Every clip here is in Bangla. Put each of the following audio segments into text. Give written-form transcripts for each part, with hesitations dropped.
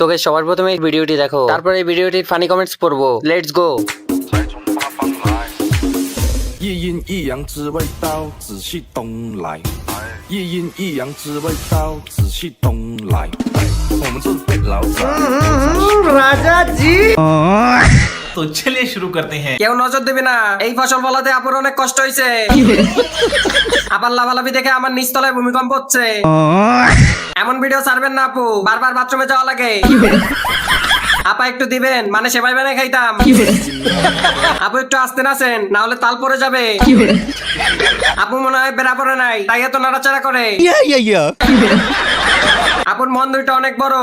তোকে সবার প্রথমে এই ভিডিওটি দেখো, তারপর এই ভিডিওটির ফানি কমেন্টস পড়বো। লেটস গো।一阴一阳之谓道，仔细东来。一阴一阳之谓道，仔细东来。我们这是被老仔。 राजा जी तो चलिए शुरू करते हैं। কেউ নজর দেবে না, এই ফসল ফলাতে আপুর অনেক কষ্ট হয়েছে। আবার লাভালাভি দেখে আমার নিচতলায় ভূমিকম্প হচ্ছে। এমন ভিডিও ছাড়বেন না আপু, বারবার বাথরুমে যাওয়া লাগে। আপা একটু দিবেন, মানে সেবাই বানাই খাইতাম। আপু একটু আসতে নাচেন, না হলে তাল পরে যাবে। আপু মনে হয় বেড়া পড়ে নাই, তাই এত নাড়াচাড়া করে। আপুর মন দুইটা অনেক বড়।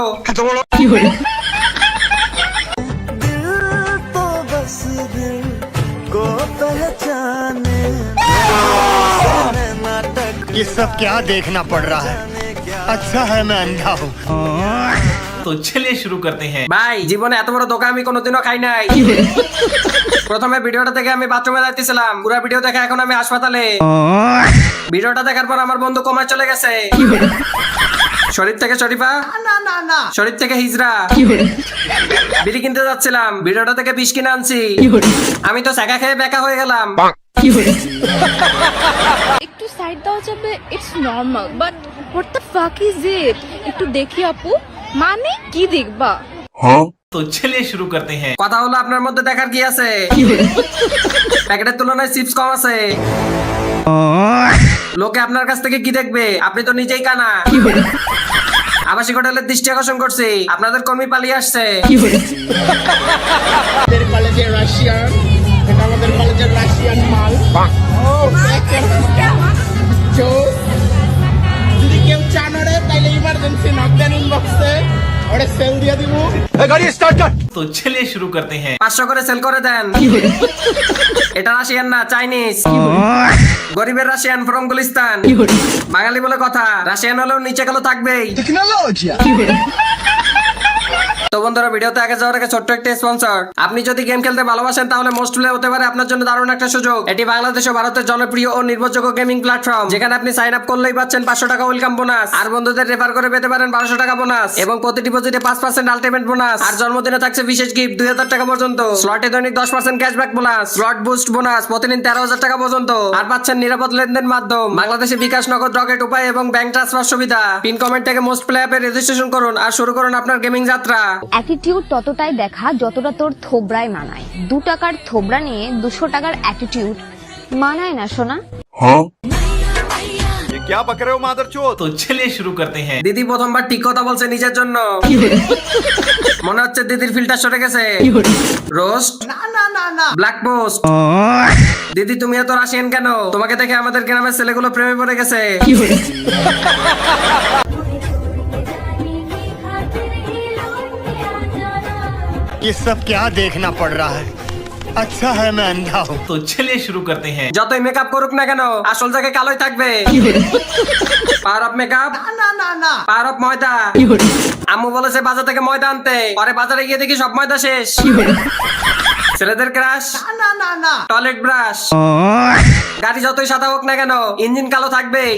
ये सब क्या देखना पड़ रहा है। अच्छा है मैं अंधा हूँ। तो चलिए शुरू करते हैं। ভাই জীবনে এত বড় ধোঁকা আমি কোনোদিনও খাই নাই। প্রথমে ভিডিওটা দেখে আমি বাথরুমে যাইতেছিলাম, পুরো ভিডিও দেখে এখন আমি হাসপাতালে। ভিডিওটা দেখার পর আমার বন্ধু কোমায় চলে গেছে। শরীফ থেকে শরীফা, শরীফ থেকে হিজরা। বিড়ি কিনতে যাচ্ছিলাম, ভিডিওটা থেকে বিষ কিনে আনছি। আমি তো সেকা খেয়ে বেকা হয়ে গেলাম। একটু সাইড দাও যাবে, it's normal, but what the fuck is it? একটু দেখি আপু, মানে কি দেখবা? तो चलिए शुरू करते हैं। কথা হলো আপনার মধ্যে দেখার কি আছে? প্যাকেটের তুলনায় চিপস কম আছে। লোকে আপনার কাছ থেকে কি দেখবে? আপনি তো নিজেই কানা। আবাসিক হোটেলের দৃষ্টি আকর্ষণ করছি, আপনাদের কর্মী পালিয়ে আসছে। আমাদের কলেজে রাশিয়ান, এটা আমাদের কলেজের রাশিয়ান মাল। জোস। যদি কেউ চান ওরে তাইলে ইমার্জেন্সি নক দেন ইনবক্সে, ওরে সেল দিয়ে দিব। तो चलिए शुरू करते हैं। 500 করে সেল করে দেন। এটা রাশিয়ান না, চাইনিজ। গরিবের রাশিয়ান ফ্রম গুলিস্তান। বাঙালি বলে কথা, রাশিয়ান হলেও নিচে কালো থাকবেই। তো বন্ধুরা, ভিডিওতে আগে যাওয়ার আগে ছোট্ট একটা স্পন্সর। আপনি যদি গেম খেলতে ভালোবাসেন তাহলে মোস্ট প্লে হতে পারে আপনার জন্য দারুণ একটা সুযোগ। এটি বাংলাদেশ ও ভারতের জনপ্রিয় ও নির্ভরযোগ্য গেমিং প্ল্যাটফর্ম, যেখানে আপনি সাইন আপ করলেই পাচ্ছেন 500 টাকা ওয়েলকাম বোনাস, আর বন্ধুদের রেফার করে পেতে পারেন 1200 টাকা বোনাস, এবং প্রতি ডিপোজিটে 5% আলটিমেট বোনাস, আর জন্মদিনে থাকছে বিশেষ গিফট 2000 টাকা পর্যন্ত। স্লটে দৈনিক 10% cashback bonus, slot boost bonus প্রতিদিন 13000 টাকা পর্যন্ত, আর পাচ্ছেন নিরাপদ লেনদেন মাধ্যম বাংলাদেশে বিকাশ, নগদ, রকেট উপায় এবং ব্যাংক ট্রান্সফার সুবিধা। পিন কমেন্ট থেকে মোস্ট প্লে অ্যাপে রেজিস্ট্রেশন করুন আর শুরু করুন আপনার গেমিং যাত্রা। অ্যাটিটিউড ততটাই দেখা যতটা তোর থোবরায় মানায়। 2 টাকার থোবরা নিয়ে 200 টাকার অ্যাটিটিউড মানায় না সোনা। क्या बक रहे हो मादरचोद? तो चलिए शुरू करते हैं। দিদি প্রথমবার ঠিক কথা বলছে নিজের জন্য। মনে হচ্ছে দিদির ফিল্টার সরে গেছে। রোস্ট না ব্ল্যাক পোস্ট। দিদি তুমি এত রাশিয়ান কেন? তোমাকে দেখে আমাদের গ্রামের ছেলেগুলো প্রেমে পড়ে গেছে। ये सब क्या देखना पड़ रहा है। अच्छा है मैं अंधा हूँ। तो चलिए शुरू करते हैं। যতই মেকআপ করুক না কেন, আসল জায়গায় কালোই থাকবে। Power of makeup, power of ময়দা। আম্মু বলেছে বাজার থেকে ময়দা আনতে, পরে বাজারে গিয়ে দেখি সব ময়দা শেষ। ছেলেদের ক্রাশ, টয়লেট ব্রাশ। গাড়ি যতই সাদা হোক না কেন, ইঞ্জিন কালো থাকবেই।